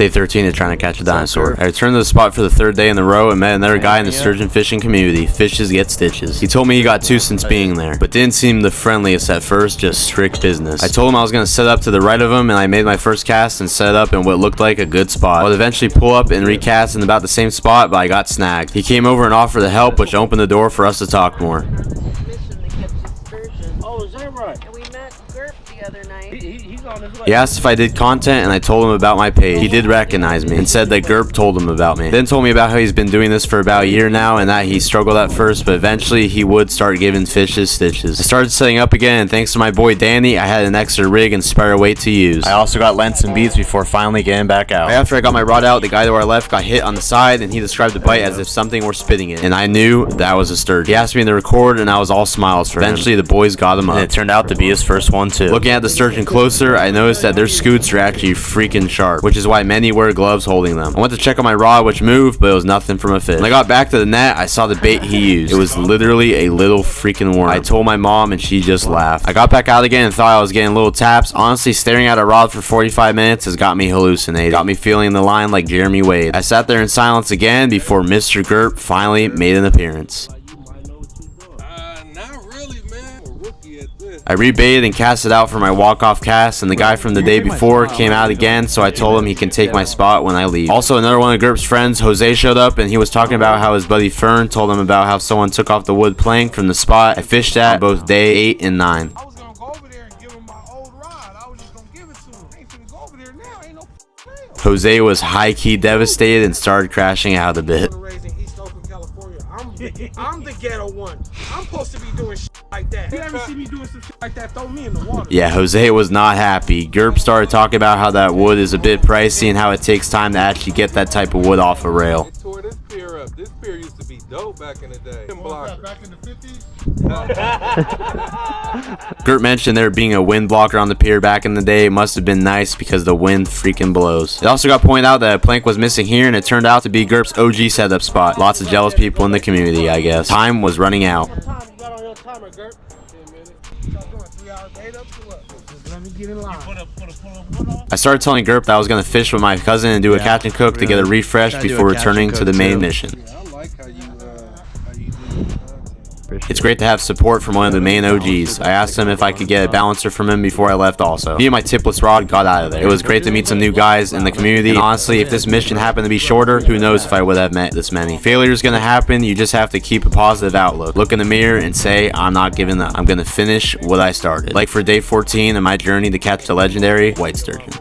Day 13 of trying to catch a dinosaur. I returned to the spot for the third day in a row and met another guy in the sturgeon fishing community. Fishes get stitches. He told me he got two since being there, but didn't seem the friendliest at first, just strict business. I told him I was going to set up to the right of him, and I made my first cast and set up in what looked like a good spot. I would eventually pull up and recast in about the same spot, but I got snagged. He came over and offered to help, which opened the door for us to talk more. Oh, is that right? And we met Gerp the other night. He's on his way. He asked if I did content, and I told him about my page. He did recognize me and said that Gerp told him about me. Then told me about how he's been doing this for about a year now and that he struggled at first, but eventually he would start giving fishes stitches. I started setting up again, and thanks to my boy Danny, I had an extra rig and spare weight to use. I also got lengths and beats before finally getting back out. Right after I got my rod out, the guy to our left got hit on the side, and he described the bite as if something were spitting it, and I knew that was a sturgeon. He asked me to record, and I was all smiles for him. Eventually the boys got him up, and it turned out to be his first one too. Looking at the sturgeon closer, I noticed that their scoots are actually freaking sharp, which is why many wear gloves holding them. I went to check on my rod, which moved, but it was nothing from a fish. When I got back to the net, I saw the bait he used. It was literally a little freaking worm. I told my mom, and she just laughed. I got back out again and thought I was getting little taps. Honestly, staring at a rod for 45 minutes has got me hallucinating. Got me feeling the line like Jeremy Wade. I sat there in silence again before Mr. Gerp finally made an appearance. I rebaited and cast it out for my walk-off cast, and the guy from the day before came out again, so I told him he can take my spot when I leave. Also, another one of Gerp's friends, Jose, showed up, and he was talking about how his buddy Fern told him about how someone took off the wood plank from the spot I fished at both day 8 and 9. I was gonna go over there and give him my old rod. I was just gonna give it to him. Ain't finna go over there now. Ain't no real. Jose was high-key devastated and started crashing out a bit. I'm the ghetto one. I'm supposed to be doing shit like that. If you ever see me doing some shit like that, throw me in the water. Yeah, Jose was not happy. Gerp started talking about how that wood is a bit pricey and how it takes time to actually get that type of wood off a rail. They tore this pier up. This pier used to be dope back in the day. Back in the 50s? Gerp mentioned there being a wind blocker on the pier back in the day. It must have been nice because the wind freaking blows. It also got pointed out that a plank was missing here, and it turned out to be Gerp's OG setup spot. Lots of jealous people in the community, I guess. Time was running out. What time you got on your timer, Gerp? 10 minutes. Y'all doing 3 hours later up to what? Just let me get in line. I started telling Gerp that I was going to fish with my cousin and do a catch and cook to get a refresh before returning to the main mission. I like how you do It's great to have support from one of the main OGs. I asked him if I could get a balancer from him before I left also. Me and my tipless rod got out of there. It was great to meet some new guys in the community, and honestly, if this mission happened to be shorter, who knows if I would have met this many. Failure is going to happen. You just have to keep a positive outlook. Look in the mirror and say, I'm not giving up. I'm going to finish what I started. Like for day 14 of my journey to catch the legendary white sturgeon.